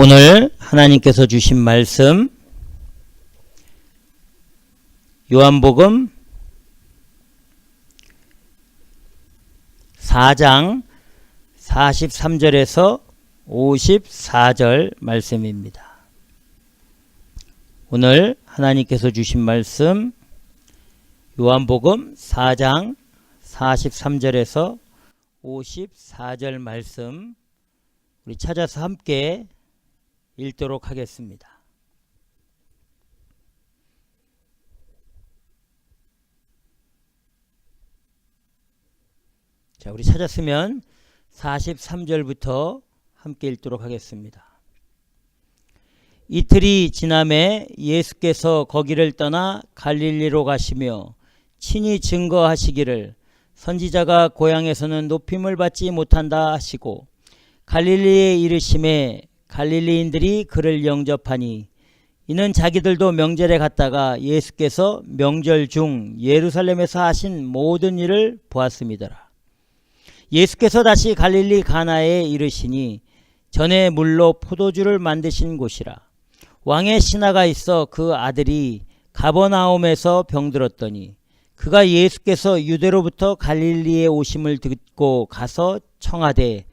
오늘 하나님께서 주신 말씀 요한복음 4장 43절에서 54절 말씀입니다. 오늘 하나님께서 주신 말씀 요한복음 4장 43절에서 54절 말씀 우리 찾아서 함께 읽도록 하겠습니다. 자, 우리 찾았으면 43절부터 함께 읽도록 하겠습니다. 이틀이 지남에 예수께서 거기를 떠나 갈릴리로 가시며 친히 증거하시기를 선지자가 고향에서는 높임을 받지 못한다 하시고 갈릴리에 이르심에 갈릴리인들이 그를 영접하니 이는 자기들도 명절에 갔다가 예수께서 명절 중 예루살렘에서 하신 모든 일을 보았음이더라. 예수께서 다시 갈릴리 가나에 이르시니 전에 물로 포도주를 만드신 곳이라. 왕의 신하가 있어 그 아들이 가버나움에서 병들었더니 그가 예수께서 유대로부터 갈릴리에 오심을 듣고 가서 청하되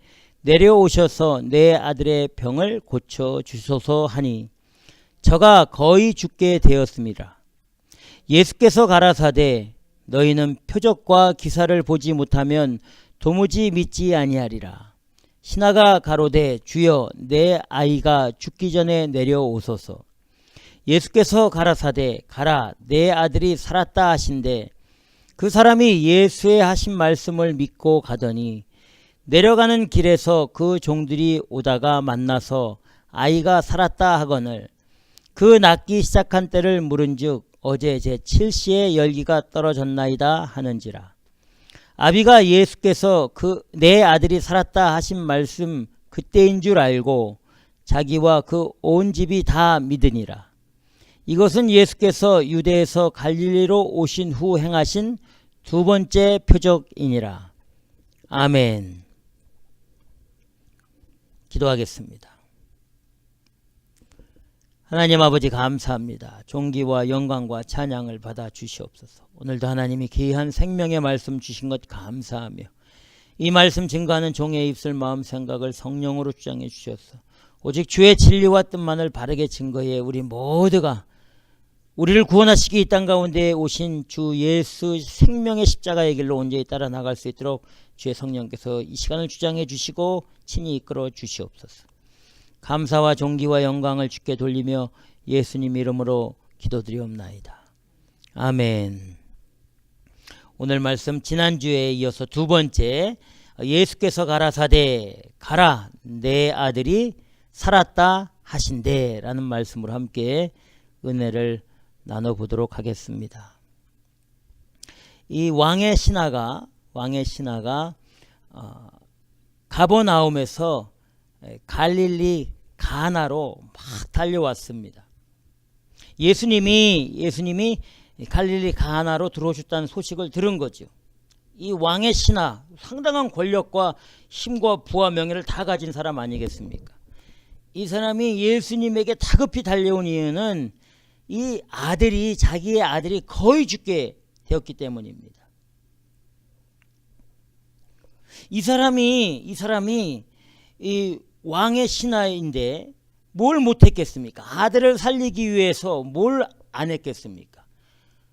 내려오셔서 내 아들의 병을 고쳐주소서 하니 저가 거의 죽게 되었습니다. 예수께서 가라사대 너희는 표적과 기사를 보지 못하면 도무지 믿지 아니하리라. 신하가 가로되 주여 내 아이가 죽기 전에 내려오소서. 예수께서 가라사대 가라 내 아들이 살았다 하신대 그 사람이 예수의 하신 말씀을 믿고 가더니 내려가는 길에서 그 종들이 오다가 만나서 아이가 살았다 하거늘 그 낫기 시작한 때를 물은즉 어제 제 7시에 열기가 떨어졌나이다 하는지라. 아비가 예수께서 내 아들이 살았다 하신 말씀 그때인 줄 알고 자기와 그 온 집이 다 믿으니라. 이것은 예수께서 유대에서 갈릴리로 오신 후 행하신 두 번째 표적이니라. 아멘. 기도하겠습니다. 하나님 아버지 감사합니다. 존귀와 영광과 찬양을 받아 주시옵소서. 오늘도 하나님이 귀한 생명의 말씀 주신 것 감사하며 이 말씀 증거하는 종의 입술 마음 생각을 성령으로 주장해 주셔서 오직 주의 진리와 뜻만을 바르게 증거해 우리 모두가 우리를 구원하시기 이 땅 가운데 오신 주 예수 생명의 십자가의 길로 온전히 따라 나갈 수 있도록 주의 성령께서 이 시간을 주장해 주시고 친히 이끌어 주시옵소서. 감사와 존귀와 영광을 주께 돌리며 예수님 이름으로 기도드리옵나이다. 아멘. 오늘 말씀 지난주에 이어서 두 번째 예수께서 가라사대 가라 내 아들이 살았다 하신대 라는 말씀으로 함께 은혜를 나눠보도록 하겠습니다. 이 왕의 신하가 가버나움에서 갈릴리 가나로 막 달려왔습니다. 예수님이 갈릴리 가나로 들어오셨다는 소식을 들은 거죠. 이 왕의 신하 상당한 권력과 힘과 부와 명예를 다 가진 사람 아니겠습니까? 이 사람이 예수님에게 다급히 달려온 이유는 이 자기의 아들이 거의 죽게 되었기 때문입니다. 이 사람이 이 왕의 신하인데 뭘 못했겠습니까? 아들을 살리기 위해서 뭘 안 했겠습니까?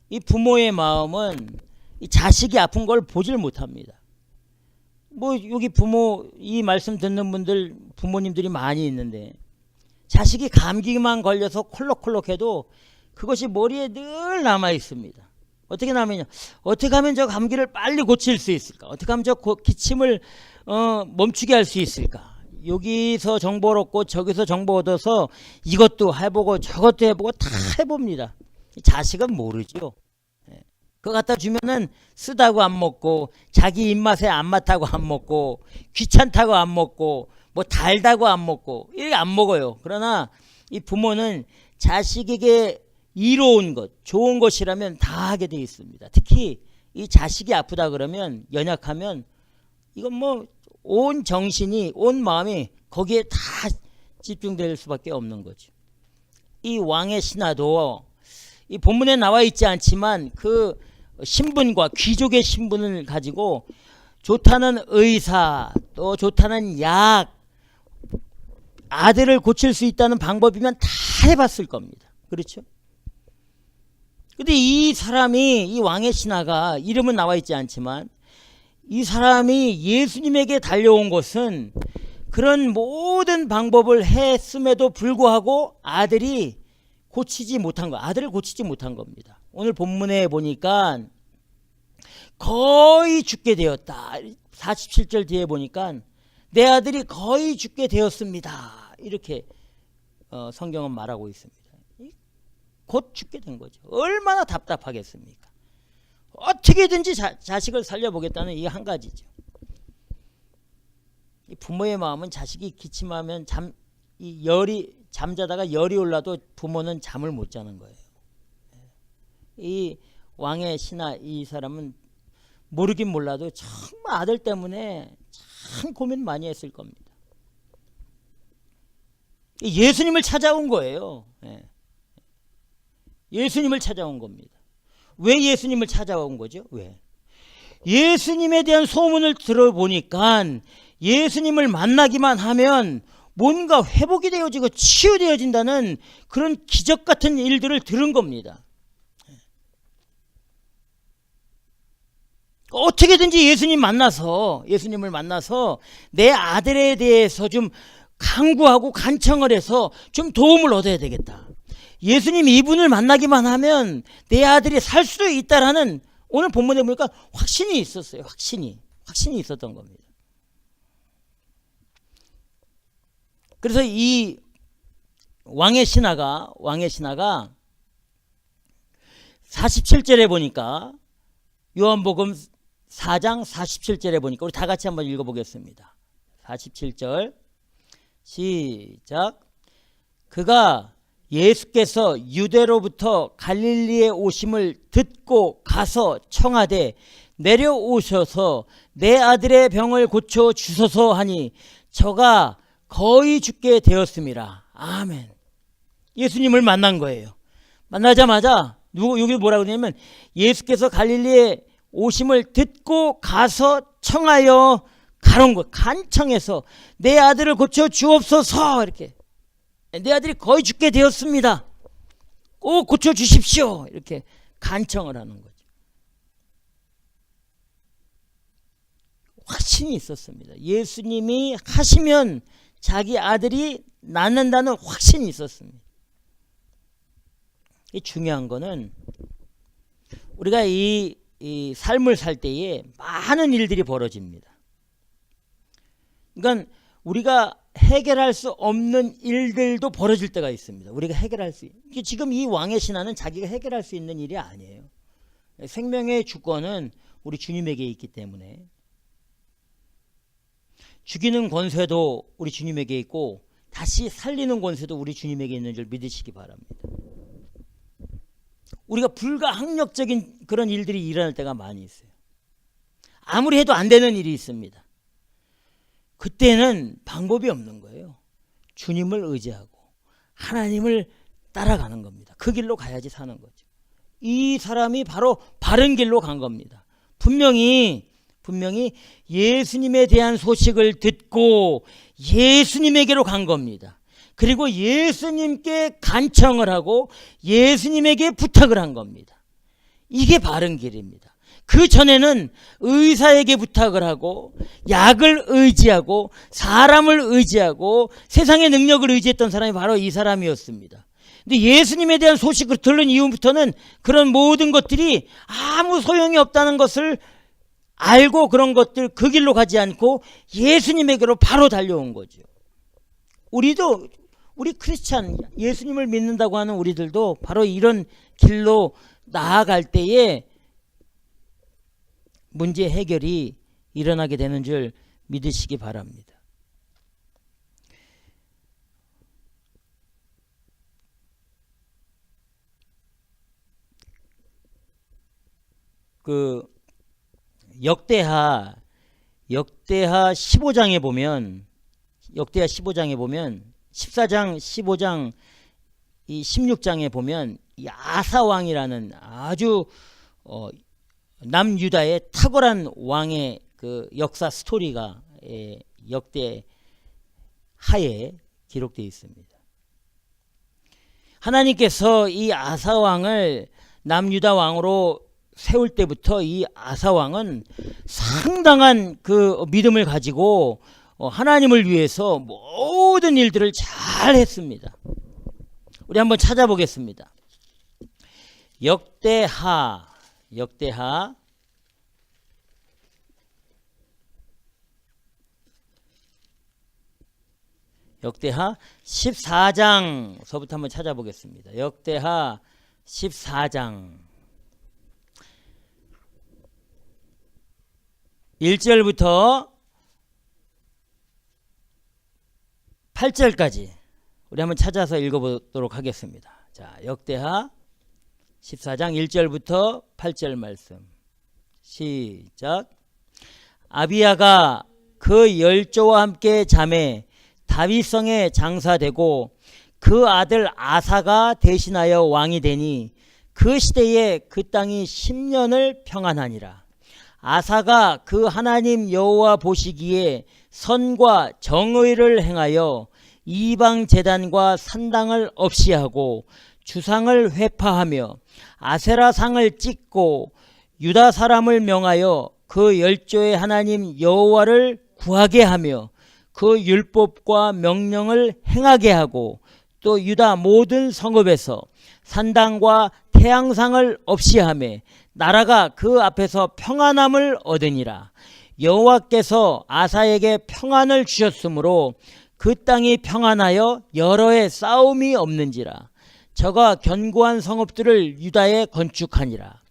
이 부모의 마음은 이 자식이 아픈 걸 보질 못합니다. 여기 이 말씀 듣는 분들 부모님들이 많이 있는데 자식이 감기만 걸려서 콜록콜록해도 그것이 머리에 늘 남아 있습니다. 어떻게 하면 저 감기를 빨리 고칠 수 있을까? 어떻게 하면 저 기침을 멈추게 할 수 있을까? 여기서 정보를 얻고 저기서 정보 얻어서 이것도 해보고 저것도 해보고 다 해봅니다. 자식은 모르죠. 그거 갖다 주면은 쓰다고 안 먹고 자기 입맛에 안 맞다고 안 먹고 귀찮다고 안 먹고 뭐 달다고 안 먹고 이렇게 안 먹어요. 그러나 이 부모는 자식에게 이로운 것, 좋은 것이라면 다 하게 되어 있습니다. 특히 이 자식이 아프다 그러면 연약하면 이건 온 정신이 온 마음이 거기에 다 집중될 수밖에 없는 거죠. 이 왕의 신하도 이 본문에 나와 있지 않지만 그 신분과 귀족의 신분을 가지고 좋다는 의사, 또 좋다는 약, 아들을 고칠 수 있다는 방법이면 다 해봤을 겁니다. 그렇죠? 근데 이 사람이, 이 왕의 신하가, 이름은 나와 있지 않지만 이 사람이 예수님에게 달려온 것은 그런 모든 방법을 했음에도 불구하고 아들을 고치지 못한 겁니다. 오늘 본문에 보니까 거의 죽게 되었다. 47절 뒤에 보니까 내 아들이 거의 죽게 되었습니다. 이렇게 성경은 말하고 있습니다. 곧 죽게 된 거죠. 얼마나 답답하겠습니까? 어떻게든지 자식을 살려보겠다는 이 한 가지죠. 이 부모의 마음은 자식이 기침하면 잠자다가 열이 올라도 부모는 잠을 못 자는 거예요. 이 왕의 신하 이 사람은 모르긴 몰라도 정말 아들 때문에 참 고민 많이 했을 겁니다. 예수님을 찾아온 거예요. 예수님을 찾아온 겁니다. 왜 예수님을 찾아온 거죠? 왜? 예수님에 대한 소문을 들어보니까 예수님을 만나기만 하면 뭔가 회복이 되어지고 치유되어진다는 그런 기적 같은 일들을 들은 겁니다. 어떻게든지 예수님을 만나서 내 아들에 대해서 좀 강구하고 간청을 해서 좀 도움을 얻어야 되겠다. 예수님 이분을 만나기만 하면 내 아들이 살 수도 있다라는 오늘 본문에 보니까 확신이 있었어요. 확신이 있었던 겁니다. 그래서 이 왕의 신하가 47절에 보니까 요한복음 4장 47절에 보니까 우리 다 같이 한번 읽어보겠습니다. 47절 시작. 그가 예수께서 유대로부터 갈릴리에 오심을 듣고 가서 청하되 내려오셔서 내 아들의 병을 고쳐 주소서 하니 저가 거의 죽게 되었습니다. 아멘. 예수님을 만난 거예요. 만나자마자 여기 뭐라고 그러냐면 예수께서 갈릴리에 오심을 듣고 가서 청하여 가는 거, 간청해서 내 아들을 고쳐 주옵소서. 이렇게 내 아들이 거의 죽게 되었습니다. 꼭 고쳐 주십시오. 이렇게 간청을 하는 거죠. 확신이 있었습니다. 예수님이 하시면 자기 아들이 낫는다는 확신이 있었습니다. 이 중요한 거는 우리가 이 삶을 살 때에 많은 일들이 벌어집니다. 그러니까 우리가 해결할 수 없는 일들도 벌어질 때가 있습니다. 우리가 해결할 수 지금 이 왕의 신하는 자기가 해결할 수 있는 일이 아니에요. 생명의 주권은 우리 주님에게 있기 때문에 죽이는 권세도 우리 주님에게 있고 다시 살리는 권세도 우리 주님에게 있는 줄 믿으시기 바랍니다. 우리가 불가항력적인 그런 일들이 일어날 때가 많이 있어요. 아무리 해도 안 되는 일이 있습니다. 그때는 방법이 없는 거예요. 주님을 의지하고 하나님을 따라가는 겁니다. 그 길로 가야지 사는 거죠. 이 사람이 바로 바른 길로 간 겁니다. 분명히 예수님에 대한 소식을 듣고 예수님에게로 간 겁니다. 그리고 예수님께 간청을 하고 예수님에게 부탁을 한 겁니다. 이게 바른 길입니다. 그 전에는 의사에게 부탁을 하고 약을 의지하고 사람을 의지하고 세상의 능력을 의지했던 사람이 바로 이 사람이었습니다. 근데 예수님에 대한 소식을 들은 이후부터는 그런 모든 것들이 아무 소용이 없다는 것을 알고 그런 것들 그 길로 가지 않고 예수님에게로 바로 달려온 거죠. 우리 크리스찬 예수님을 믿는다고 하는 우리들도 바로 이런 길로 나아갈 때에 문제 해결이 일어나게 되는 줄 믿으시기 바랍니다. 그 역대하 15장에 보면 14장, 15장, 이 16장에 보면 이 아사 왕이라는 아주 남유다의 탁월한 왕의 그 역사 스토리가 역대 하에 기록되어 있습니다. 하나님께서 이 아사 왕을 남유다 왕으로 세울 때부터 이 아사 왕은 상당한 그 믿음을 가지고 하나님을 위해서 모든 일들을 잘 했습니다. 우리 한번 찾아보겠습니다. 역대하 14장서부터 한번 찾아보겠습니다. 역대하 14장 1절부터 8절까지 우리 한번 찾아서 읽어보도록 하겠습니다. 자, 역대하 14장 1절부터 8절 말씀 시작. 아비야가 그 열조와 함께 잠에 다윗성에 장사되고 그 아들 아사가 대신하여 왕이 되니 그 시대에 그 땅이 10년을 평안하니라. 아사가 그 하나님 여호와 보시기에 선과 정의를 행하여 이방 제단과 산당을 없이 하고 주상을 회파하며 아세라상을 찍고 유다 사람을 명하여 그 열조의 하나님 여호와를 구하게 하며 그 율법과 명령을 행하게 하고 또 유다 모든 성읍에서 산당과 태양상을 없이 하며 나라가 그 앞에서 평안함을 얻으니라. 여호와께서 아사에게 평안을 주셨으므로 그 땅이 평안하여 여러 해 싸움이 없는지라. 저가 견고한 성읍들을 유다에 건축하니라.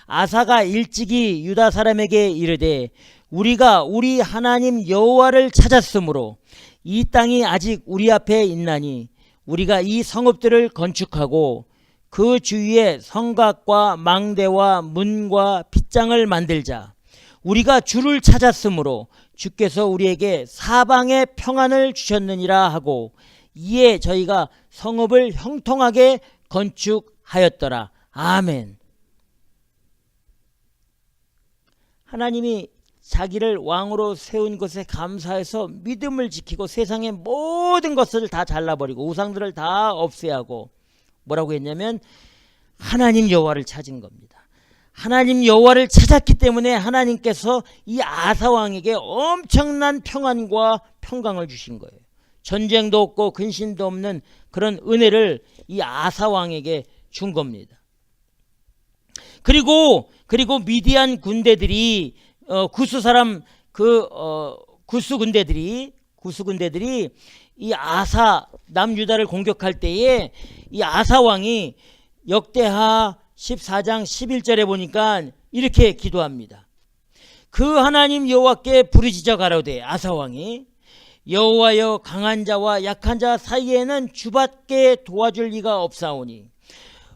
아사가 일찍이 유다 사람에게 이르되 우리가 우리 하나님 여호와를 찾았으므로 이 땅이 아직 우리 앞에 있나니 우리가 이 성읍들을 건축하고 그 주위에 성곽과 망대와 문과 빗장을 만들자. 우리가 주를 찾았으므로 주께서 우리에게 사방에 평안을 주셨느니라 하고 이에 저희가 성읍을 형통하게 건축하였더라. 아멘. 하나님이 자기를 왕으로 세운 것에 감사해서 믿음을 지키고 세상의 모든 것을 다 잘라버리고 우상들을 다 없애하고 뭐라고 했냐면 하나님 여호와를 찾은 겁니다. 하나님 여호와를 찾았기 때문에 하나님께서 이 아사 왕에게 엄청난 평안과 평강을 주신 거예요. 전쟁도 없고 근심도 없는 그런 은혜를 이 아사 왕에게 준 겁니다. 그리고 미디안 군대들이 구스 사람 구스 군대들이 이 아사 남유다를 공격할 때에 이 아사 왕이 역대하 14장 11절에 보니까 이렇게 기도합니다. 그 하나님 여호와께 부르짖어 가로되 아사 왕이 여호와여 강한 자와 약한 자 사이에는 주밖에 도와줄 리가 없사오니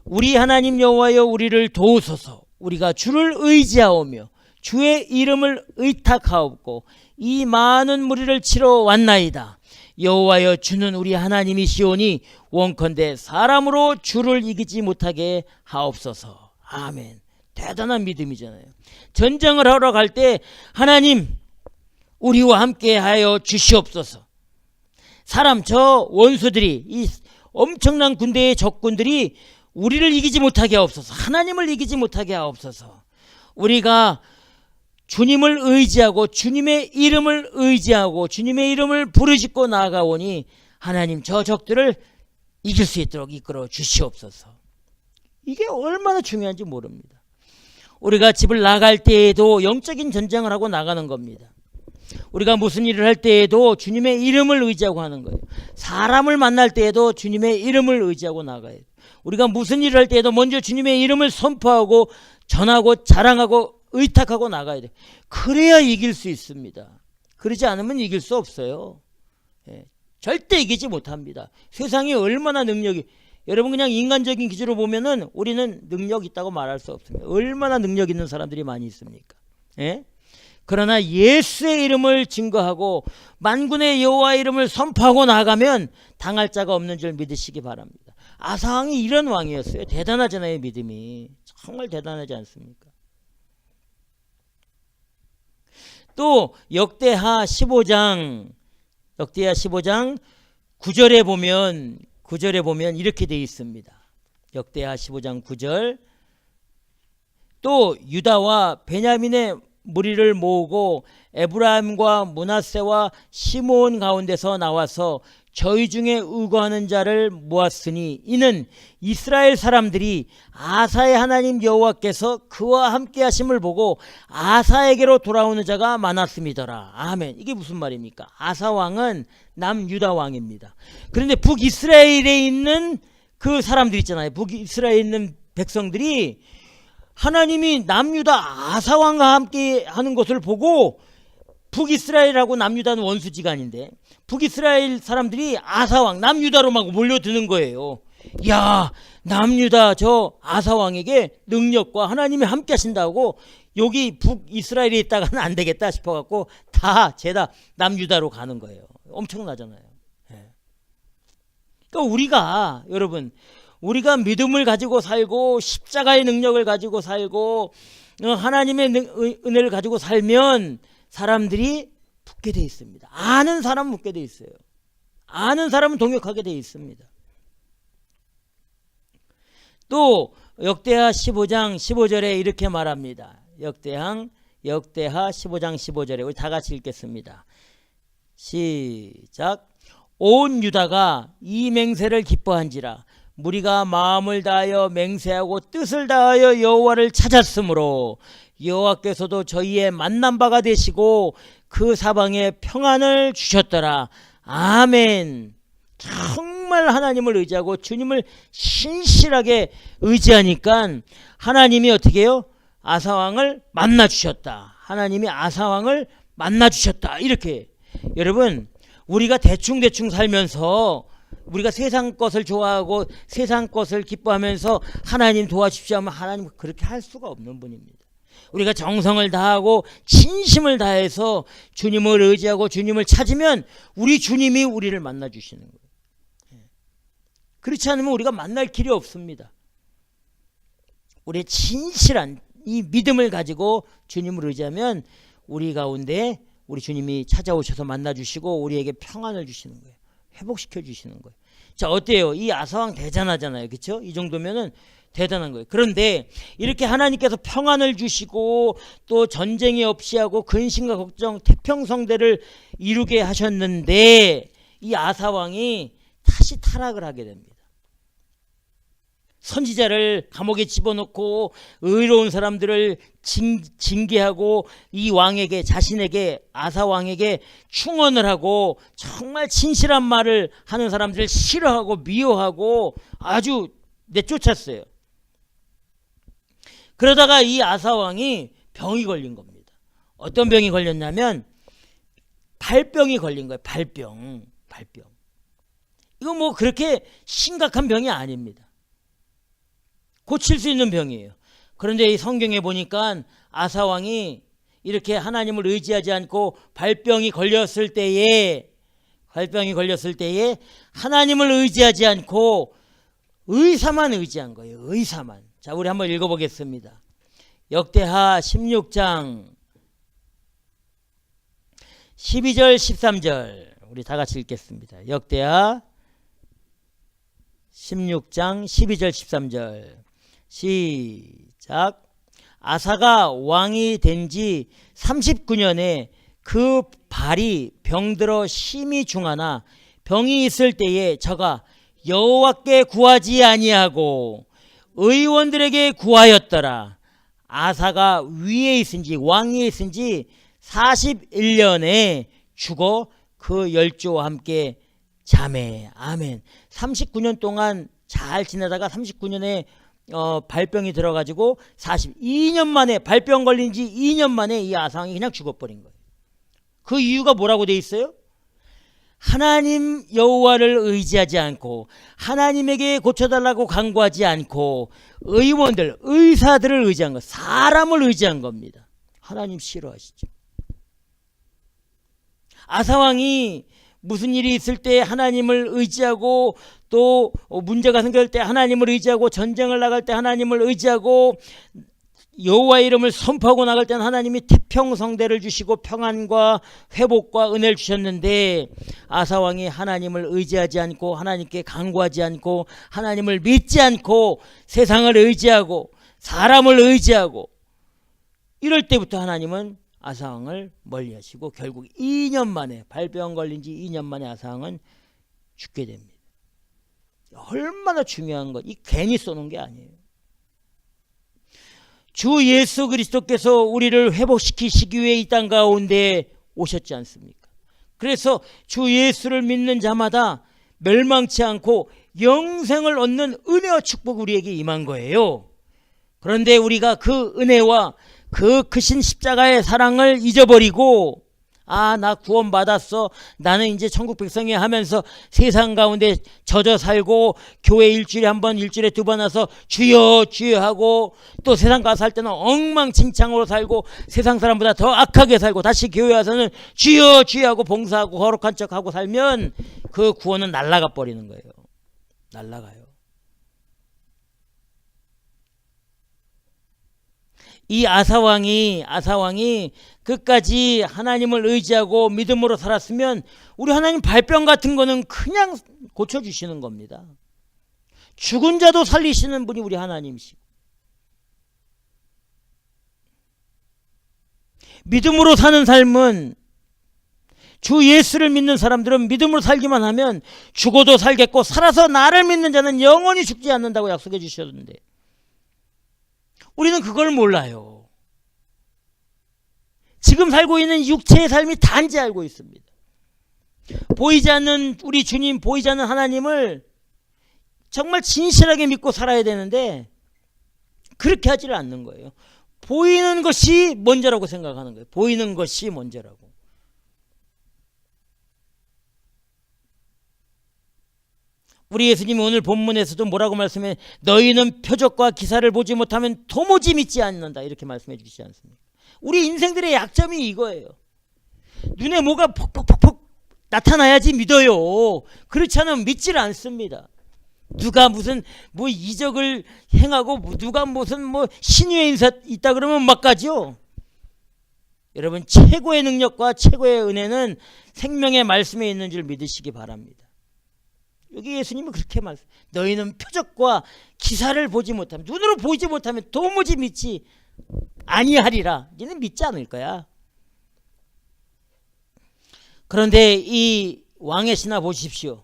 우리 하나님 여호와여 우리를 도우소서. 우리가 주를 의지하오며 주의 이름을 의탁하옵고 이 많은 무리를 치러 왔나이다. 여호와여 주는 우리 하나님이시오니 원컨대 사람으로 주를 이기지 못하게 하옵소서. 아멘. 대단한 믿음이잖아요. 전쟁을 하러 갈 때 하나님 우리와 함께 하여 주시옵소서. 사람 저 원수들이 이 엄청난 군대의 적군들이 우리를 이기지 못하게 하옵소서. 하나님을 이기지 못하게 하옵소서. 우리가 주님을 의지하고 주님의 이름을 의지하고 주님의 이름을 부르짖고 나아가오니 하나님 저 적들을 이길 수 있도록 이끌어 주시옵소서. 이게 얼마나 중요한지 모릅니다. 우리가 집을 나갈 때에도 영적인 전쟁을 하고 나가는 겁니다. 우리가 무슨 일을 할 때에도 주님의 이름을 의지하고 하는 거예요. 사람을 만날 때에도 주님의 이름을 의지하고 나가야 돼요. 우리가 무슨 일을 할 때에도 먼저 주님의 이름을 선포하고 전하고 자랑하고 의탁하고 나가야 돼요. 그래야 이길 수 있습니다. 그러지 않으면 이길 수 없어요. 절대 이기지 못합니다. 세상에 얼마나 능력이, 여러분 그냥 인간적인 기준으로 보면은 우리는 능력 있다고 말할 수 없습니다. 얼마나 능력 있는 사람들이 많이 있습니까? 그러나 예수의 이름을 증거하고 만군의 여호와의 이름을 선포하고 나가면 당할 자가 없는 줄 믿으시기 바랍니다. 아사 왕이 이런 왕이었어요. 대단하잖아요. 믿음이 정말 대단하지 않습니까? 또 역대하 15장 9절에 보면 이렇게 되어 있습니다. 역대하 15장 9절. 또 유다와 베냐민의 무리를 모으고 에브라임과 므낫세와 시므온 가운데서 나와서 저희 중에 의거하는 자를 모았으니 이는 이스라엘 사람들이 아사의 하나님 여호와께서 그와 함께 하심을 보고 아사에게로 돌아오는 자가 많았음이더라. 아멘. 이게 무슨 말입니까? 아사 왕은 남유다 왕입니다. 그런데 북이스라엘에 있는 그 사람들 있잖아요. 북이스라엘에 있는 백성들이 하나님이 남유다 아사 왕과 함께 하는 것을 보고, 북이스라엘하고 남유다는 원수지간인데 북이스라엘 사람들이 아사왕 남유다로 막 몰려드는 거예요. 야, 남유다 저 아사왕에게 능력과 하나님이 함께 하신다고 여기 북이스라엘에 있다가는 안 되겠다 싶어갖고 다 죄다 남유다로 가는 거예요. 엄청나잖아요. 그러니까 우리가 믿음을 가지고 살고 십자가의 능력을 가지고 살고 하나님의 은혜를 가지고 살면 사람들이 붙게 돼 있습니다. 아는 사람은 붙게 돼 있어요. 아는 사람은 동역하게 돼 있습니다. 또 역대하 15장 15절에 이렇게 말합니다. 역대하 15장 15절에 우리 다 같이 읽겠습니다. 시작. 온 유다가 이 맹세를 기뻐한지라 무리가 마음을 다하여 맹세하고 뜻을 다하여 여호와를 찾았으므로 여호와께서도 저희의 만난 바가 되시고 그 사방에 평안을 주셨더라. 아멘. 정말 하나님을 의지하고 주님을 신실하게 의지하니까 하나님이 어떻게 해요? 아사왕을 만나 주셨다. 하나님이 아사왕을 만나 주셨다. 이렇게. 여러분, 우리가 대충 살면서 우리가 세상 것을 좋아하고 세상 것을 기뻐하면서 하나님 도와주십시오 하면 하나님 그렇게 할 수가 없는 분입니다. 우리가 정성을 다하고 진심을 다해서 주님을 의지하고 주님을 찾으면 우리 주님이 우리를 만나 주시는 거예요. 그렇지 않으면 우리가 만날 길이 없습니다. 우리의 진실한 이 믿음을 가지고 주님을 의지하면 우리 가운데 우리 주님이 찾아오셔서 만나 주시고 우리에게 평안을 주시는 거예요. 회복시켜 주시는 거예요. 자, 어때요? 이 아사왕 대단하잖아요. 그렇죠? 이 정도면은 대단한 거예요. 그런데 이렇게 하나님께서 평안을 주시고 또 전쟁이 없이 하고 근심과 걱정 태평성대를 이루게 하셨는데 이 아사왕이 다시 타락을 하게 됩니다. 선지자를 감옥에 집어넣고 의로운 사람들을 징계하고 이 왕에게 자신에게 아사왕에게 충언을 하고 정말 진실한 말을 하는 사람들을 싫어하고 미워하고 아주 내쫓았어요. 그러다가 이 아사왕이 병이 걸린 겁니다. 어떤 병이 걸렸냐면 발병이 걸린 거예요. 발병. 이거 뭐 그렇게 심각한 병이 아닙니다. 고칠 수 있는 병이에요. 그런데 이 성경에 보니까 아사왕이 이렇게 하나님을 의지하지 않고 발병이 걸렸을 때에 하나님을 의지하지 않고 의사만 의지한 거예요. 의사만. 자, 우리 한번 읽어보겠습니다. 역대하 16장 12절 13절 우리 다 같이 읽겠습니다. 역대하 16장 12절 13절 시작. 아사가 왕이 된 지 39년에 그 발이 병들어 심히 중하나 병이 있을 때에 저가 여호와께 구하지 아니하고 의원들에게 구하였더라. 아사가 위에 있은지 왕위에 있은지 41년에 죽어 그 열조와 함께 자매. 아멘. 39년 동안 잘 지내다가 39년에 발병이 들어가지고 42년 만에 발병 걸린 지 2년 만에 이 아사왕이 그냥 죽어버린 거예요. 그 이유가 뭐라고 돼 있어요? 하나님 여호와를 의지하지 않고 하나님에게 고쳐달라고 간구하지 않고 의원들, 의사들을 의지한 것, 사람을 의지한 겁니다. 하나님 싫어하시죠. 아사왕이 무슨 일이 있을 때 하나님을 의지하고, 또 문제가 생길 때 하나님을 의지하고, 전쟁을 나갈 때 하나님을 의지하고, 여호와의 이름을 선포하고 나갈 때는 하나님이 태평성대를 주시고 평안과 회복과 은혜를 주셨는데, 아사왕이 하나님을 의지하지 않고, 하나님께 간구하지 않고, 하나님을 믿지 않고, 세상을 의지하고 사람을 의지하고, 이럴 때부터 하나님은 아사왕을 멀리하시고 결국 2년 만에, 발병 걸린 지 2년 만에 아사왕은 죽게 됩니다. 얼마나 중요한 것, 이 괜히 쏘는 게 아니에요. 주 예수 그리스도께서 우리를 회복시키시기 위해 이 땅 가운데 오셨지 않습니까? 그래서 주 예수를 믿는 자마다 멸망치 않고 영생을 얻는 은혜와 축복이 우리에게 임한 거예요. 그런데 우리가 그 은혜와 그 크신 십자가의 사랑을 잊어버리고, 나 구원받았어, 나는 이제 천국 백성이 하면서 세상 가운데 젖어 살고, 교회 일주일에 한 번, 일주일에 두 번 와서 주여 주여 하고, 또 세상 가서 살 때는 엉망진창으로 살고, 세상 사람보다 더 악하게 살고, 다시 교회 와서는 주여 주여 하고 봉사하고 거룩한 척하고 살면 그 구원은 날아가 버리는 거예요. 날아가요. 이 아사왕이 끝까지 하나님을 의지하고 믿음으로 살았으면 우리 하나님 발병 같은 거는 그냥 고쳐주시는 겁니다. 죽은 자도 살리시는 분이 우리 하나님이시고, 믿음으로 사는 삶은, 주 예수를 믿는 사람들은 믿음으로 살기만 하면 죽어도 살겠고, 살아서 나를 믿는 자는 영원히 죽지 않는다고 약속해 주셨는데 우리는 그걸 몰라요. 지금 살고 있는 육체의 삶이 단지 알고 있습니다. 보이지 않는 우리 주님, 보이지 않는 하나님을 정말 진실하게 믿고 살아야 되는데 그렇게 하지를 않는 거예요. 보이는 것이 먼저라고 생각하는 거예요. 보이는 것이 먼저라고. 우리 예수님이 오늘 본문에서도 뭐라고 말씀해? 너희는 표적과 기사를 보지 못하면 도무지 믿지 않는다, 이렇게 말씀해 주시지 않습니까? 우리 인생들의 약점이 이거예요. 눈에 뭐가 퍽퍽퍽퍽 나타나야지 믿어요. 그렇지 않으면 믿지를 않습니다. 누가 무슨 이적을 행하고, 누가 무슨 신유의 인사 있다 그러면 막 가죠. 여러분, 최고의 능력과 최고의 은혜는 생명의 말씀에 있는 줄 믿으시기 바랍니다. 여기 예수님은 그렇게 말씀. 너희는 표적과 기사를 보지 못하면, 눈으로 보이지 못하면 도무지 믿지 아니하리라. 너는 믿지 않을 거야. 그런데 이 왕의 신하 보십시오.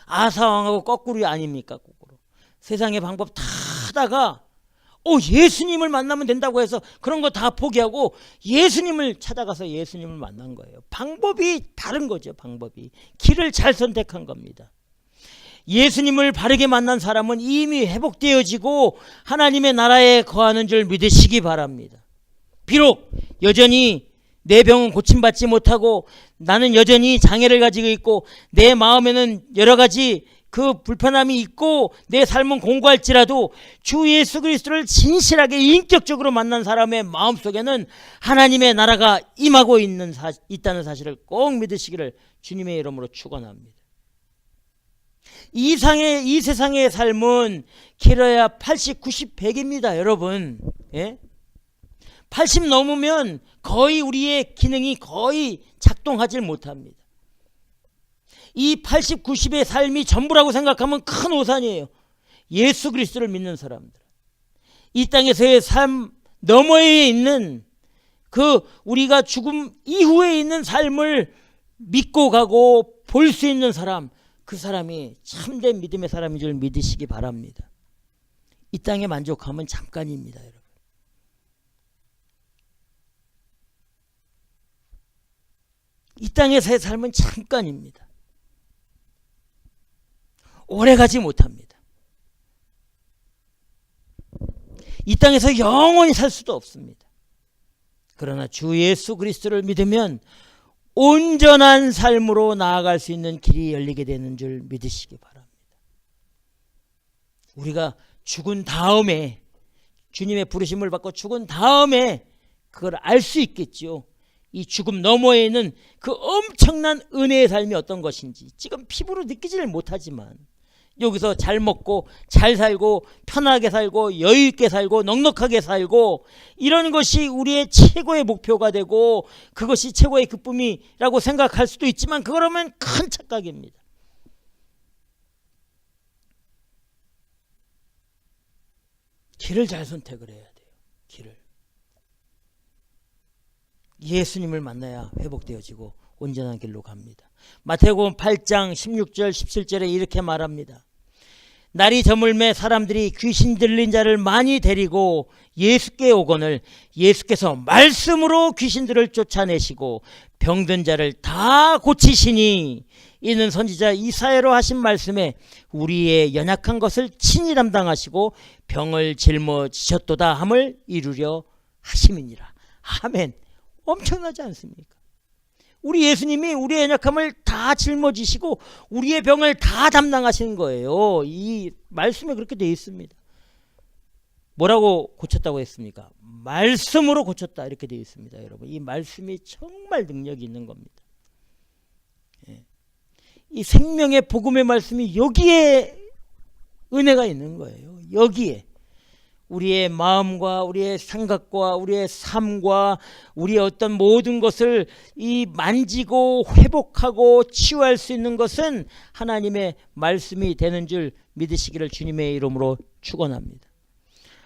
아사왕하고 거꾸로 아닙니까? 거꾸로. 세상의 방법 다 하다가 예수님을 만나면 된다고 해서 그런 거 다 포기하고 예수님을 찾아가서 예수님을 만난 거예요. 방법이 다른 거죠. 방법이. 길을 잘 선택한 겁니다. 예수님을 바르게 만난 사람은 이미 회복되어지고 하나님의 나라에 거하는 줄 믿으시기 바랍니다. 비록 여전히 내 병은 고침받지 못하고 나는 여전히 장애를 가지고 있고 내 마음에는 여러 가지 그 불편함이 있고 내 삶은 공고할지라도 주 예수 그리스도를 진실하게 인격적으로 만난 사람의 마음속에는 하나님의 나라가 임하고 있다는 사실을 꼭 믿으시기를 주님의 이름으로 축원합니다. 이 세상의 삶은 길어야 80, 90, 100입니다. 여러분. 예? 80 넘으면 거의 우리의 기능이 거의 작동하지 못합니다. 이 80, 90의 삶이 전부라고 생각하면 큰 오산이에요. 예수 그리스도를 믿는 사람들. 이 땅에서의 삶 너머에 있는 그 우리가 죽음 이후에 있는 삶을 믿고 가고 볼 수 있는 사람, 그 사람이 참된 믿음의 사람인 줄 믿으시기 바랍니다. 이 땅에 만족함은 잠깐입니다, 여러분. 이 땅에서의 삶은 잠깐입니다. 오래가지 못합니다. 이 땅에서 영원히 살 수도 없습니다. 그러나 주 예수 그리스도를 믿으면 온전한 삶으로 나아갈 수 있는 길이 열리게 되는 줄 믿으시기 바랍니다. 우리가 죽은 다음에, 주님의 부르심을 받고 죽은 다음에 그걸 알 수 있겠죠. 이 죽음 너머에 있는 그 엄청난 은혜의 삶이 어떤 것인지 지금 피부로 느끼지를 못하지만 여기서 잘 먹고 잘 살고 편하게 살고 여유 있게 살고 넉넉하게 살고 이런 것이 우리의 최고의 목표가 되고 그것이 최고의 기쁨이라고 생각할 수도 있지만 그거라면 큰 착각입니다. 길을 잘 선택을 해야 돼요. 길을. 예수님을 만나야 회복되어지고 온전한 길로 갑니다. 마태복음 8장 16절 17절에 이렇게 말합니다. 날이 저물매 사람들이 귀신 들린 자를 많이 데리고 예수께 오거늘 예수께서 말씀으로 귀신들을 쫓아내시고 병든 자를 다 고치시니 이는 선지자 이사야로 하신 말씀에 우리의 연약한 것을 친히 담당하시고 병을 짊어지셨도다 함을 이루려 하심이니라. 아멘. 엄청나지 않습니까? 우리 예수님이 우리의 연약함을 다 짊어지시고 우리의 병을 다 담당하시는 거예요. 이 말씀에 그렇게 되어 있습니다. 뭐라고 고쳤다고 했습니까? 말씀으로 고쳤다 이렇게 되어 있습니다. 여러분, 이 말씀이 정말 능력이 있는 겁니다. 이 생명의 복음의 말씀이 여기에 은혜가 있는 거예요. 여기에 우리의 마음과 우리의 생각과 우리의 삶과 우리의 어떤 모든 것을 이 만지고 회복하고 치유할 수 있는 것은 하나님의 말씀이 되는 줄 믿으시기를 주님의 이름으로 축원합니다.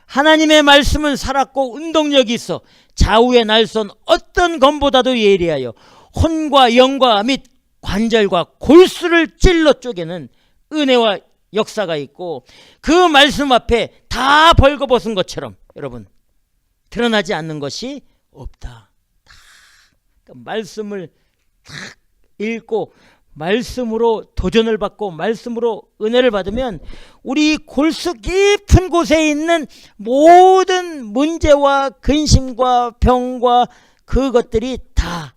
하나님의 말씀은 살았고 운동력이 있어 좌우의 날선 어떤 검보다도 예리하여 혼과 영과 및 관절과 골수를 찔러 쪼개는 은혜와 역사가 있고 그 말씀 앞에 다 벌거벗은 것처럼 여러분 드러나지 않는 것이 없다. 다 그러니까 말씀을 딱 읽고 말씀으로 도전을 받고 말씀으로 은혜를 받으면 우리 골수 깊은 곳에 있는 모든 문제와 근심과 병과 그것들이 다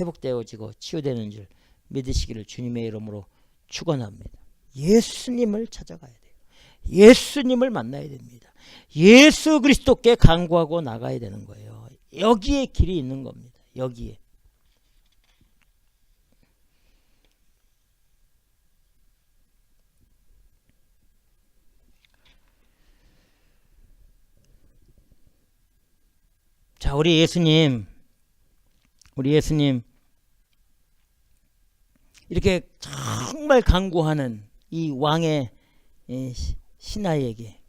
회복되어지고 치유되는 줄 믿으시기를 주님의 이름으로 축원합니다. 예수님을 찾아가야 돼요. 예수님을 만나야 됩니다. 예수 그리스도께 간구하고 나가야 되는 거예요. 여기에 길이 있는 겁니다. 여기에. 자, 우리 예수님 이렇게 정말 간구하는 이 왕의 신하에게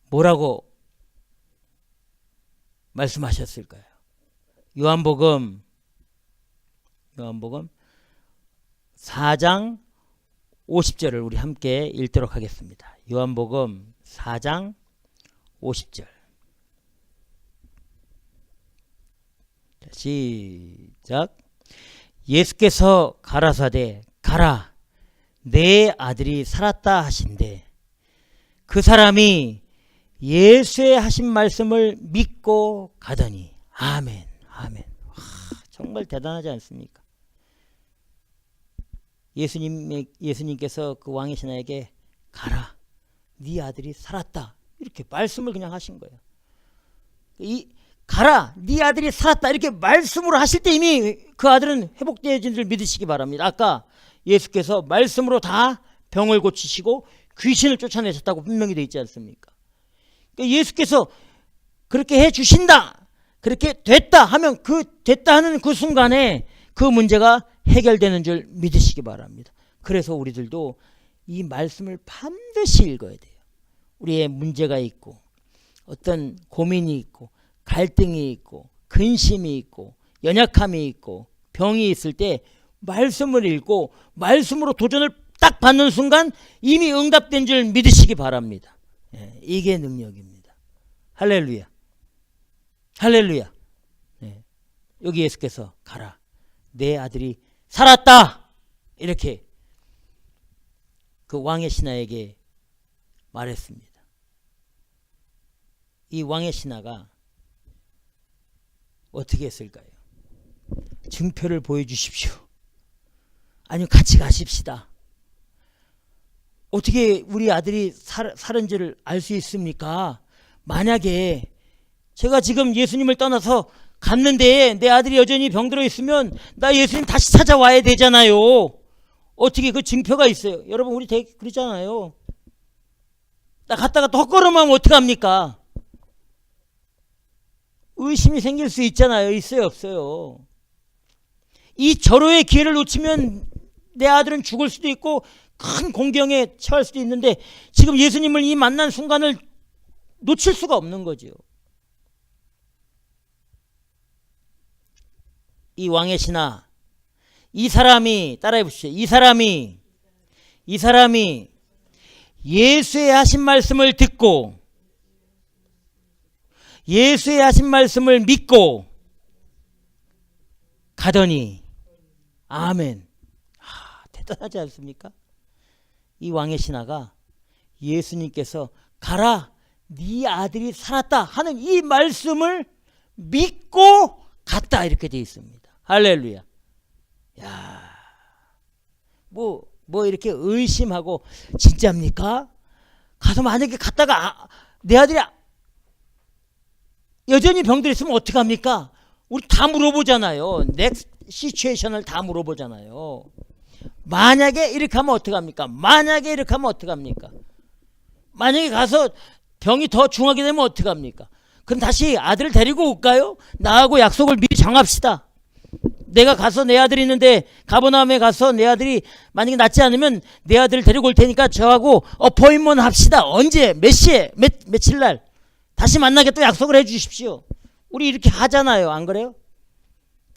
뭐라고 말씀하셨을까요? 요한복음 4장 50절을 우리 함께 읽도록 하겠습니다. 요한복음 4장 50절 시작. 예수께서 가라사대 가라 내 아들이 살았다 하신대 그 사람이 예수의 하신 말씀을 믿고 가더니 아멘 아멘. 와, 정말 대단하지 않습니까? 예수님께서 그 왕의 신하에게 가라 네 아들이 살았다 이렇게 말씀을 그냥 하신 거예요. 가라 네 아들이 살았다 이렇게 말씀으로 하실 때 이미 그 아들은 회복되어진 줄 믿으시기 바랍니다. 아까 예수께서 말씀으로 다 병을 고치시고 귀신을 쫓아내셨다고 분명히 되어 있지 않습니까? 그러니까 예수께서 그렇게 해주신다 그렇게 됐다 하면 그 됐다 하는 그 순간에 그 문제가 해결되는 줄 믿으시기 바랍니다. 그래서 우리들도 이 말씀을 반드시 읽어야 돼요. 우리의 문제가 있고 어떤 고민이 있고 갈등이 있고 근심이 있고 연약함이 있고 병이 있을 때 말씀을 읽고 말씀으로 도전을 딱 받는 순간 이미 응답된 줄 믿으시기 바랍니다. 이게 능력입니다. 할렐루야 할렐루야. 여기 예수께서 가라 내 아들이 살았다 이렇게 그 왕의 신하에게 말했습니다. 이 왕의 신하가 어떻게 했을까요? 증표를 보여주십시오. 아니면 같이 가십시다. 어떻게 우리 아들이 살은지를 알 수 있습니까? 만약에 제가 지금 예수님을 떠나서 갔는데 내 아들이 여전히 병들어 있으면 나 예수님 다시 찾아와야 되잖아요. 어떻게 그 증표가 있어요. 여러분 우리 되게 그러잖아요. 나 갔다가 또 헛걸음하면 어떡합니까? 의심이 생길 수 있잖아요. 있어요 없어요? 이 절호의 기회를 놓치면 내 아들은 죽을 수도 있고 큰 공경에 처할 수도 있는데 지금 예수님을 이 만난 순간을 놓칠 수가 없는 거죠. 이 왕의 신하, 이 사람이 따라해 보십시오. 이 사람이 예수의 하신 말씀을 듣고 예수의 하신 말씀을 믿고 가더니 아멘. 대단하지 않습니까? 이 왕의 신하가 예수님께서 가라 네 아들이 살았다 하는 이 말씀을 믿고 갔다 이렇게 되어 있습니다. 할렐루야. 야, 뭐 이렇게 의심하고 진짜입니까? 가서 만약에 갔다가 내 아들이 여전히 병들어 있으면 어떡합니까? 우리 다 물어보잖아요. 넥스트 시츄에이션을 다 물어보잖아요. 만약에 이렇게 하면 어떡합니까? 만약에 이렇게 하면 어떡합니까? 만약에 가서 병이 더 중하게 되면 어떡합니까? 그럼 다시 아들을 데리고 올까요? 나하고 약속을 미리 정합시다. 내가 가서 내 아들이 있는데 가버나움에 가서 내 아들이 만약에 낫지 않으면 내 아들을 데리고 올 테니까 저하고 어포인먼트 합시다. 언제 몇 시에 며칠 날 다시 만나겠다 약속을 해 주십시오. 우리 이렇게 하잖아요. 안 그래요?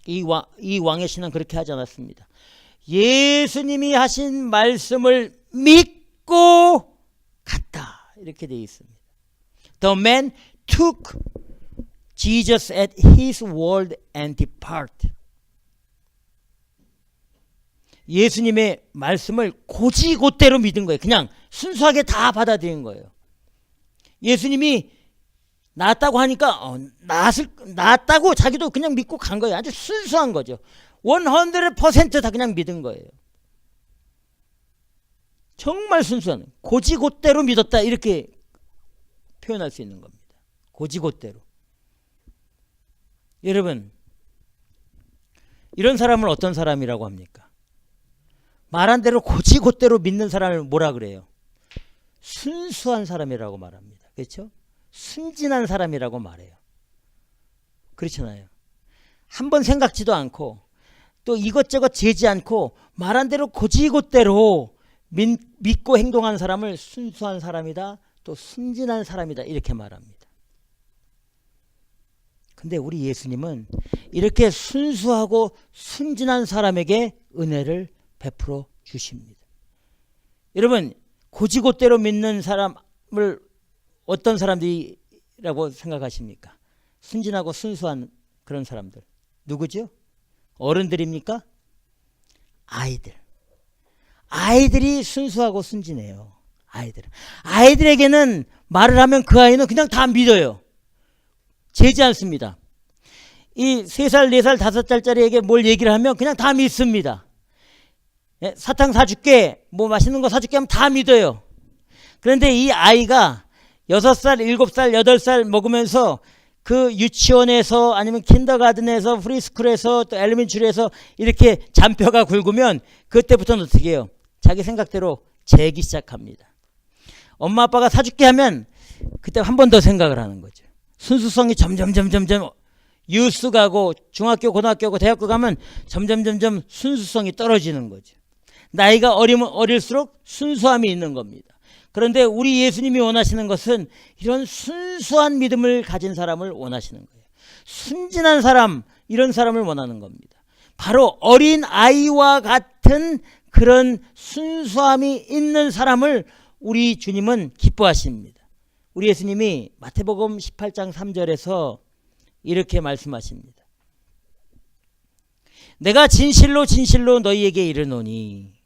이 왕의 신은 그렇게 하지 않았습니다. 예수님이 하신 말씀을 믿고 갔다 이렇게 되어 있습니다. The man took Jesus at his word and depart. 예수님의 말씀을 고지곧대로 믿은 거예요. 그냥 순수하게 다 받아들인 거예요. 예수님이 낫다고 하니까 낫다고 자기도 그냥 믿고 간 거예요. 아주 순수한 거죠. 100% 다 그냥 믿은 거예요. 정말 순수한 고지곧대로 믿었다 이렇게 표현할 수 있는 겁니다. 고지곧대로. 여러분 이런 사람을 어떤 사람이라고 합니까? 말한 대로 고지곧대로 믿는 사람을 뭐라 그래요? 순수한 사람이라고 말합니다. 그렇죠? 순진한 사람이라고 말해요. 그렇잖아요. 한번 생각지도 않고 또 이것저것 재지 않고 말한 대로 고지곧대로 믿고 행동하는 사람을 순수한 사람이다, 또 순진한 사람이다 이렇게 말합니다. 근데 우리 예수님은 이렇게 순수하고 순진한 사람에게 은혜를 베풀어 주십니다. 여러분 고지곧대로 믿는 사람을 어떤 사람들이라고 생각하십니까? 순진하고 순수한 그런 사람들 누구죠? 어른들입니까? 아이들이 순수하고 순진해요. 아이들에게는 말을 하면 그 아이는 그냥 다 믿어요. 재지 않습니다. 이 3살, 4살, 5살짜리에게 뭘 얘기를 하면 그냥 다 믿습니다. 사탕 사줄게, 뭐 맛있는 거 사줄게 하면 다 믿어요. 그런데 이 아이가 6살, 7살, 8살 먹으면서 그 유치원에서 아니면 킨더가든에서 프리스쿨에서 또 엘리멘터리에서 이렇게 잔뼈가 굵으면 그때부터는 어떻게 해요? 자기 생각대로 재기 시작합니다. 엄마 아빠가 사줄게 하면 그때 한 번 더 생각을 하는 거죠. 순수성이 점점 유스 가고 중학교, 고등학교 가고 대학교 가면 점점 순수성이 떨어지는 거죠. 나이가 어리면 어릴수록 순수함이 있는 겁니다. 그런데 우리 예수님이 원하시는 것은 이런 순수한 믿음을 가진 사람을 원하시는 거예요. 순진한 사람, 이런 사람을 원하는 겁니다. 바로 어린 아이와 같은 그런 순수함이 있는 사람을 우리 주님은 기뻐하십니다. 우리 예수님이 마태복음 18장 3절에서 이렇게 말씀하십니다. 내가 진실로 너희에게 이르노니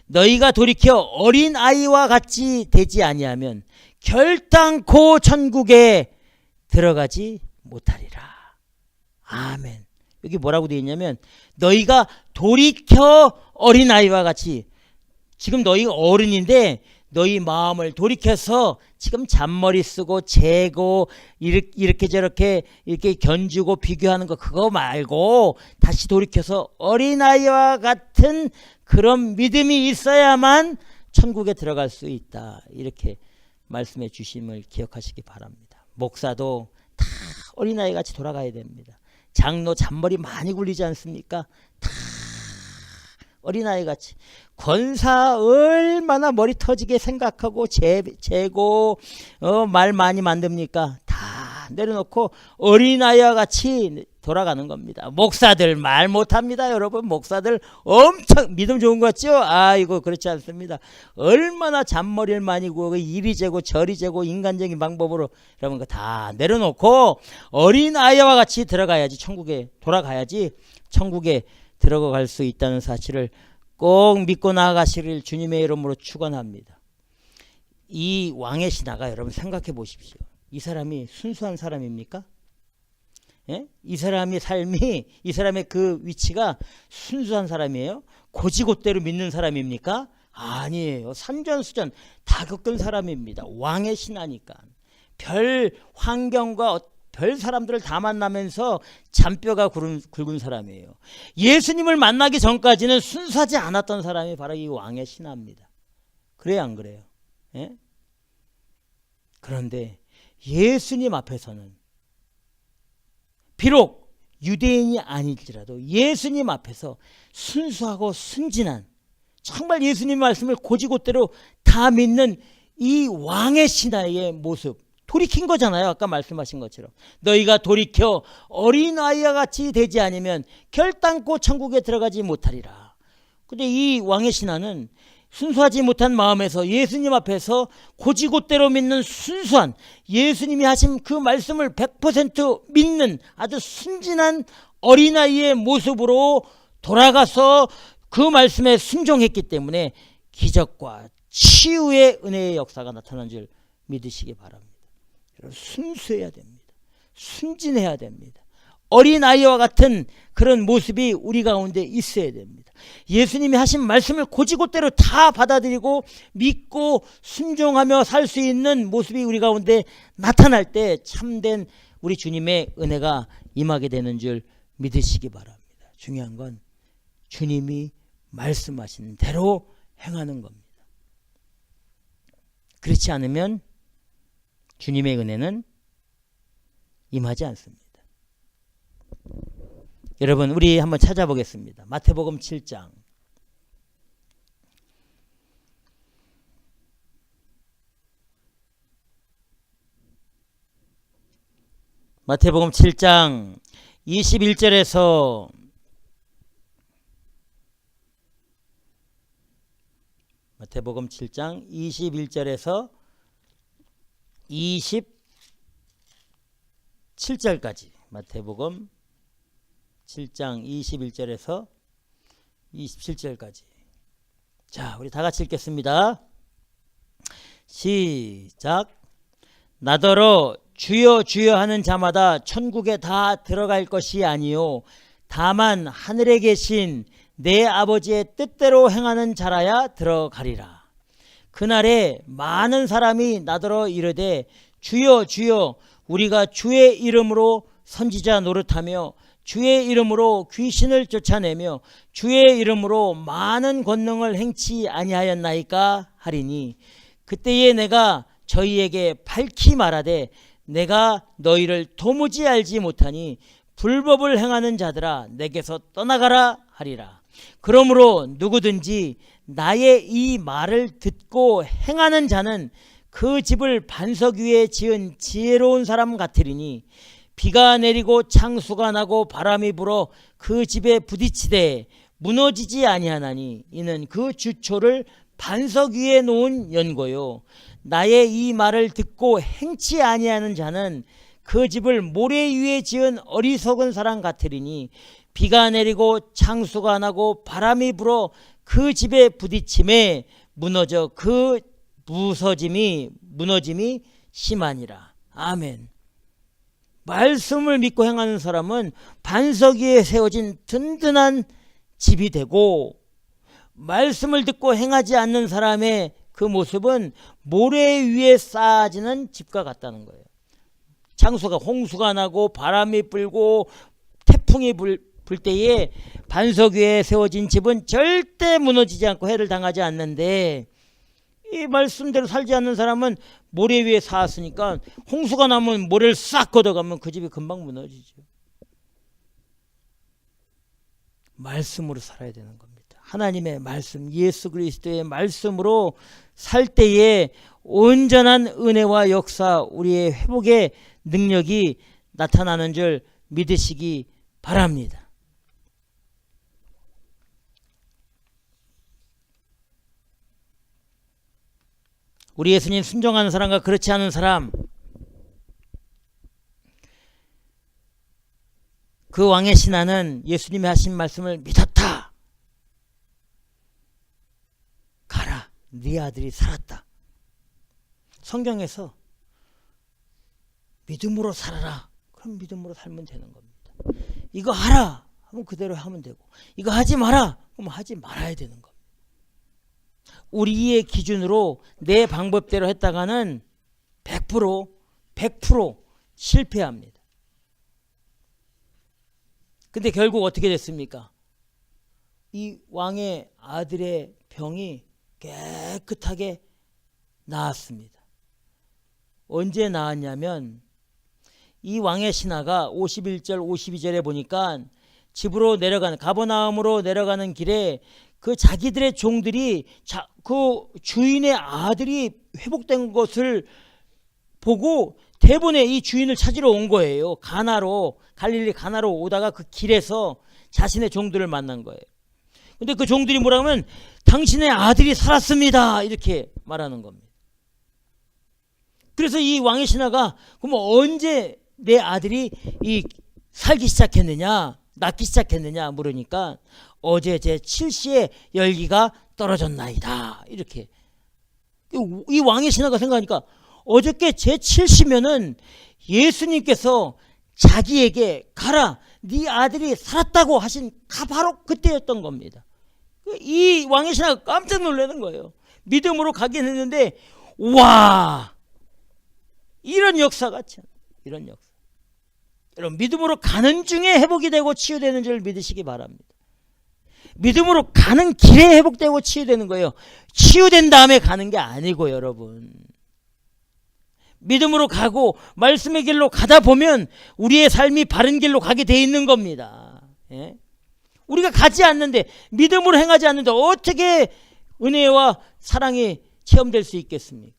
너희가 돌이켜 어린 아이와 같이 되지 아니하면 결단코 천국에 들어가지 못하리라. 아멘. 여기 뭐라고 되어 있냐면 너희가 돌이켜 어린 아이와 같이, 지금 너희가 어른인데 너희 마음을 돌이켜서 지금 잔머리 쓰고 재고 이렇게 저렇게 이렇게 견주고 비교하는 거 그거 말고 다시 돌이켜서 어린아이와 같은 그런 믿음이 있어야만 천국에 들어갈 수 있다. 이렇게 말씀해 주심을 기억하시기 바랍니다. 목사도 다 어린아이 같이 돌아가야 됩니다. 장로 잔머리 많이 굴리지 않습니까? 다 어린아이 같이. 권사 얼마나 머리 터지게 생각하고 재고 말 많이 만듭니까? 다 내려놓고 어린아이와 같이 돌아가는 겁니다. 목사들 말 못합니다. 여러분 목사들 엄청 믿음 좋은 거 같죠? 아이고 그렇지 않습니다. 얼마나 잔머리를 많이 구고 이리 재고 저리 재고 인간적인 방법으로 여러분 거 다 내려놓고 어린아이와 같이 들어가야지 천국에 돌아가야지 천국에 들어갈 수 있다는 사실을 꼭 믿고 나아가시길 주님의 이름으로 축원합니다. 이 왕의 신하가 여러분 생각해 보십시오. 이 사람이 순수한 사람입니까? 예? 이 사람의 삶이 이 사람의 그 위치가 순수한 사람이에요? 고지고대로 믿는 사람입니까? 아니에요. 산전수전 다 겪은 사람입니다. 왕의 신하니까 별 환경과 별 사람들을 다 만나면서 잔뼈가 굵은 사람이에요. 예수님을 만나기 전까지는 순수하지 않았던 사람이 바로 이 왕의 신하입니다. 그래요 안 그래요? 예? 그런데 예수님 앞에서는 비록 유대인이 아닐지라도 예수님 앞에서 순수하고 순진한 정말 예수님 말씀을 고지고대로 다 믿는 이 왕의 신하의 모습 돌이킨 거잖아요. 아까 말씀하신 것처럼 너희가 돌이켜 어린아이와 같이 되지 않으면 결단코 천국에 들어가지 못하리라. 근데 이 왕의 신하는 순수하지 못한 마음에서 예수님 앞에서 고지고대로 믿는 순수한 예수님이 하신 그 말씀을 100% 믿는 아주 순진한 어린아이의 모습으로 돌아가서 그 말씀에 순종했기 때문에 기적과 치유의 은혜의 역사가 나타난 줄 믿으시기 바랍니다. 순수해야 됩니다. 순진해야 됩니다. 어린아이와 같은 그런 모습이 우리 가운데 있어야 됩니다. 예수님이 하신 말씀을 고지고대로 다 받아들이고 믿고 순종하며 살 수 있는 모습이 우리 가운데 나타날 때 참된 우리 주님의 은혜가 임하게 되는 줄 믿으시기 바랍니다. 중요한 건 주님이 말씀하신 대로 행하는 겁니다. 그렇지 않으면 주님의 은혜는 임하지 않습니다. 여러분 우리 한번 찾아보겠습니다. 마태복음 7장 마태복음 7장 21절에서 마태복음 7장 21절에서 27절까지 마태복음 7장 21절에서 27절까지 자 우리 다 같이 읽겠습니다. 시작. 나더러 주여 주여 하는 자마다 천국에 다 들어갈 것이 아니요 다만 하늘에 계신 내 아버지의 뜻대로 행하는 자라야 들어가리라. 그날에 많은 사람이 나더러 이르되 주여 주여 우리가 주의 이름으로 선지자 노릇하며 주의 이름으로 귀신을 쫓아내며 주의 이름으로 많은 권능을 행치 아니하였나이까 하리니 그때에 내가 저희에게 밝히 말하되 내가 너희를 도무지 알지 못하니 불법을 행하는 자들아 내게서 떠나가라 하리라. 그러므로 누구든지 나의 이 말을 듣고 행하는 자는 그 집을 반석 위에 지은 지혜로운 사람 같으리니 비가 내리고 창수가 나고 바람이 불어 그 집에 부딪히되 무너지지 아니하나니 이는 그 주초를 반석 위에 놓은 연고요. 나의 이 말을 듣고 행치 아니하는 자는 그 집을 모래 위에 지은 어리석은 사람 같으리니 비가 내리고 창수가 나고 바람이 불어 그 집에 부딪힘에 무너져 그 무너짐이 심하니라. 아멘. 말씀을 믿고 행하는 사람은 반석 위에 세워진 든든한 집이 되고 말씀을 듣고 행하지 않는 사람의 그 모습은 모래 위에 쌓아지는 집과 같다는 거예요. 장소가 홍수가 나고 바람이 불고 태풍이 불 때에 반석 위에 세워진 집은 절대 무너지지 않고 해를 당하지 않는데, 이 말씀대로 살지 않는 사람은 모래 위에 쌓았으니까 홍수가 나면 모래를 싹 걷어가면 그 집이 금방 무너지죠. 말씀으로 살아야 되는 겁니다. 하나님의 말씀, 예수 그리스도의 말씀으로 살 때에 온전한 은혜와 역사, 우리의 회복의 능력이 나타나는 줄 믿으시기 바랍니다. 우리 예수님 순종하는 사람과 그렇지 않은 사람, 그 왕의 신하는 예수님이 하신 말씀을 믿었다. 가라, 네 아들이 살았다. 성경에서 믿음으로 살아라. 그럼 믿음으로 살면 되는 겁니다. 이거 하라 하면 그대로 하면 되고, 이거 하지 마라 그럼 하지 말아야 되는 겁니다. 우리의 기준으로 내 방법대로 했다가는 100% 실패합니다. 근데 결국 어떻게 됐습니까? 이 왕의 아들의 병이 깨끗하게 나았습니다. 언제 나았냐면, 이 왕의 신하가 51절 52절에 보니까 집으로 내려가는, 가버나움으로 내려가는 길에 그 자기들의 종들이 그 주인의 아들이 회복된 것을 보고 대번에 이 주인을 찾으러 온 거예요. 가나로, 갈릴리 가나로 오다가 그 길에서 자신의 종들을 만난 거예요. 근데 그 종들이 뭐라고 하면 당신의 아들이 살았습니다 이렇게 말하는 겁니다. 그래서 이 왕의 신하가 그럼 언제 내 아들이 살기 시작했느냐, 낫기 시작했느냐 물으니까 어제 제 7시에 열기가 떨어졌나이다 이렇게. 이 왕의 신하가 생각하니까 어저께 제 7시면은 예수님께서 자기에게 가라 네 아들이 살았다고 하신 바로 그때였던 겁니다. 이 왕의 신하가 깜짝 놀라는 거예요. 믿음으로 가긴 했는데 와, 이런 역사 같지 않아요. 이런 역사. 여러분, 믿음으로 가는 중에 회복이 되고 치유되는 줄 믿으시기 바랍니다. 믿음으로 가는 길에 회복되고 치유되는 거예요. 치유된 다음에 가는 게 아니고, 여러분. 믿음으로 가고 말씀의 길로 가다 보면 우리의 삶이 바른 길로 가게 돼 있는 겁니다. 예? 우리가 가지 않는데, 믿음으로 행하지 않는데 어떻게 은혜와 사랑이 체험될 수 있겠습니까?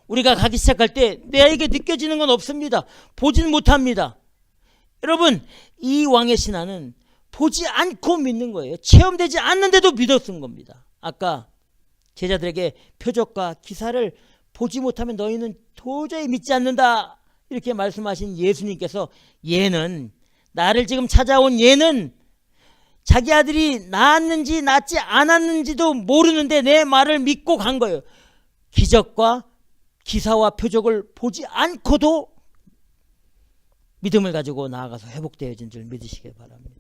우리가 가기 시작할 때 내게 느껴지는 건 없습니다. 보진 못합니다. 여러분, 이 왕의 신하는 보지 않고 믿는 거예요. 체험되지 않는데도 믿었은 겁니다. 아까 제자들에게 표적과 기사를 보지 못하면 너희는 도저히 믿지 않는다 이렇게 말씀하신 예수님께서, 얘는, 나를 지금 찾아온 얘는 자기 아들이 낳았는지 낳지 않았는지도 모르는데 내 말을 믿고 간 거예요. 기적과 기사와 표적을 보지 않고도 믿음을 가지고 나아가서 회복되어진 줄 믿으시기 바랍니다.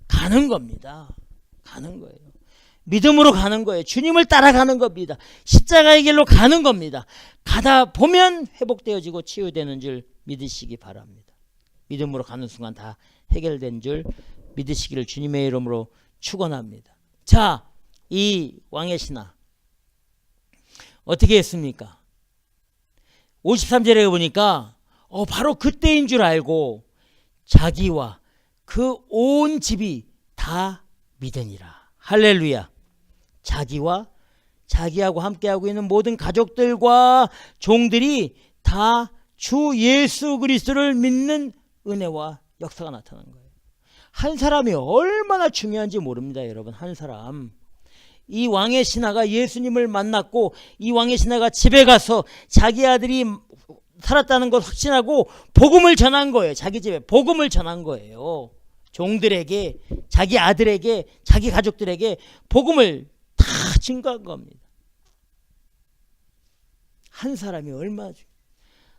가는 겁니다. 가는 거예요. 믿음으로 가는 거예요. 주님을 따라가는 겁니다. 십자가의 길로 가는 겁니다. 가다 보면 회복되어지고 치유되는 줄 믿으시기 바랍니다. 믿음으로 가는 순간 다 해결된 줄 믿으시기를 주님의 이름으로 축원합니다. 자, 이 왕의 신하 어떻게 했습니까? 53절에 보니까 바로 그때인 줄 알고 자기와 그 온 집이 다 믿으니라. 할렐루야. 자기와 자기하고 함께하고 있는 모든 가족들과 종들이 다 주 예수 그리스도를 믿는 은혜와 역사가 나타난 거예요. 한 사람이 얼마나 중요한지 모릅니다, 여러분. 한 사람. 이 왕의 신하가 예수님을 만났고 이 왕의 신하가 집에 가서 자기 아들이 살았다는 것 확신하고 복음을 전한 거예요. 자기 집에 복음을 전한 거예요. 종들에게, 자기 아들에게, 자기 가족들에게 복음을 다 증거한 겁니다. 한 사람이 얼마나 중요해요.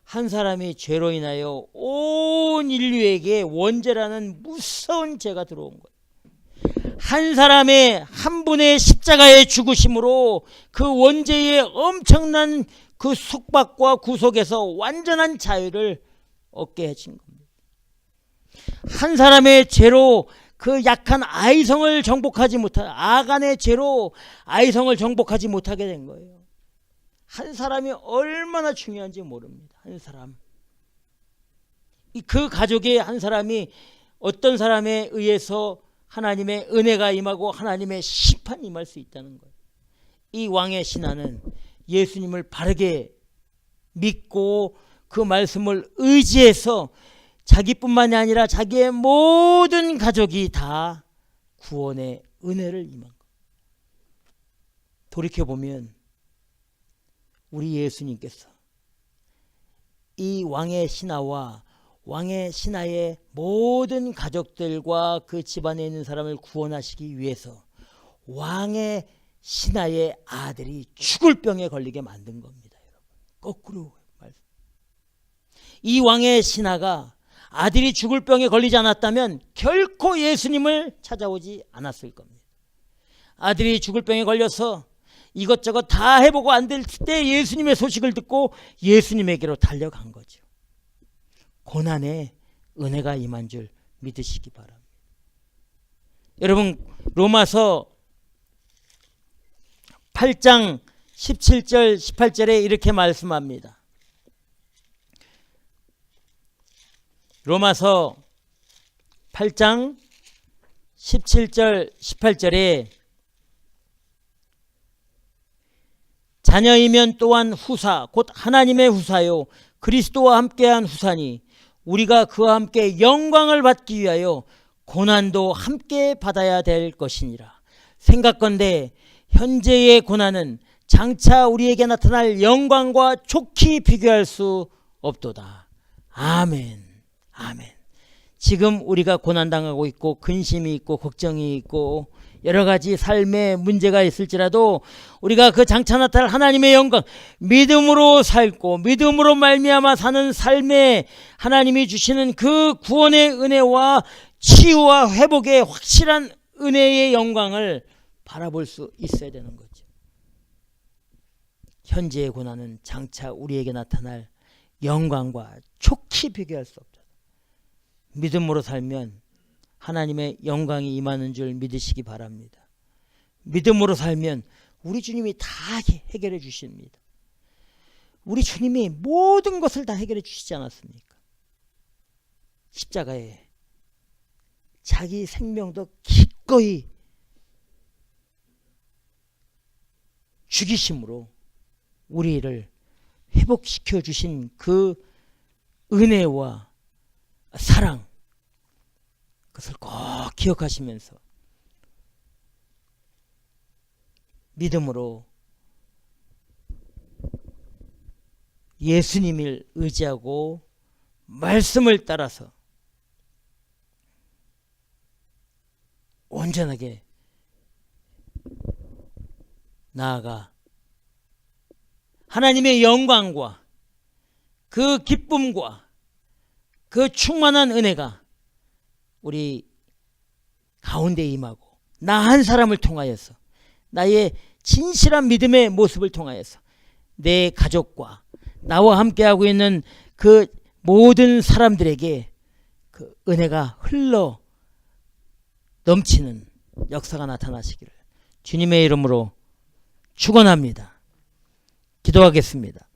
한 사람이 죄로 인하여 온 인류에게 원죄라는 무서운 죄가 들어온 거예요. 한 사람의 한 분의 십자가의 죽으심으로 그 원죄의 엄청난 그 속박과 구속에서 완전한 자유를 얻게 해준 겁니다. 한 사람의 죄로 그 약한 아이성을 정복하지 못한 아간의 죄로 아이성을 정복하지 못하게 된 거예요. 한 사람이 얼마나 중요한지 모릅니다. 한 사람. 그 가족의 한 사람이 어떤 사람에 의해서 하나님의 은혜가 임하고 하나님의 심판이 임할 수 있다는 거예요. 이 왕의 신하는 예수님을 바르게 믿고 그 말씀을 의지해서 자기뿐만이 아니라 자기의 모든 가족이 다 구원의 은혜를 임한 거예요. 돌이켜보면 우리 예수님께서 이 왕의 신하와 왕의 신하의 모든 가족들과 그 집안에 있는 사람을 구원하시기 위해서 왕의 신하의 아들이 죽을 병에 걸리게 만든 겁니다. 여러분. 거꾸로 말씀. 이 왕의 신하가 아들이 죽을 병에 걸리지 않았다면 결코 예수님을 찾아오지 않았을 겁니다. 아들이 죽을 병에 걸려서 이것저것 다 해보고 안 될 때 예수님의 소식을 듣고 예수님에게로 달려간 거죠. 고난에 은혜가 임한 줄 믿으시기 바랍니다. 여러분, 로마서 8장 17절 18절에 이렇게 말씀합니다. 로마서 8장 17절 18절에 자녀이면 또한 후사 곧 하나님의 후사요 그리스도와 함께한 후사니 우리가 그와 함께 영광을 받기 위하여 고난도 함께 받아야 될 것이니라. 생각건대 현재의 고난은 장차 우리에게 나타날 영광과 좋게 비교할 수 없도다. 아멘. 아멘. 지금 우리가 고난당하고 있고 근심이 있고 걱정이 있고 여러 가지 삶에 문제가 있을지라도 우리가 그 장차 나타날 하나님의 영광 믿음으로 살고 믿음으로 말미암아 사는 삶에 하나님이 주시는 그 구원의 은혜와 치유와 회복의 확실한 은혜의 영광을 바라볼 수 있어야 되는 거죠. 현재의 고난은 장차 우리에게 나타날 영광과 촉히 비교할 수 없다. 믿음으로 살면 하나님의 영광이 임하는 줄 믿으시기 바랍니다. 믿음으로 살면 우리 주님이 다 해결해 주십니다. 우리 주님이 모든 것을 다 해결해 주시지 않았습니까? 십자가에 자기 생명도 기꺼이 죽이심으로 우리를 회복시켜 주신 그 은혜와 사랑, 그것을 꼭 기억하시면서 믿음으로 예수님을 의지하고 말씀을 따라서 온전하게 나아가 하나님의 영광과 그 기쁨과 그 충만한 은혜가 우리 가운데 임하고 나 한 사람을 통하여서 나의 진실한 믿음의 모습을 통하여서 내 가족과 나와 함께하고 있는 그 모든 사람들에게 그 은혜가 흘러 넘치는 역사가 나타나시기를 주님의 이름으로 축원합니다. 기도하겠습니다.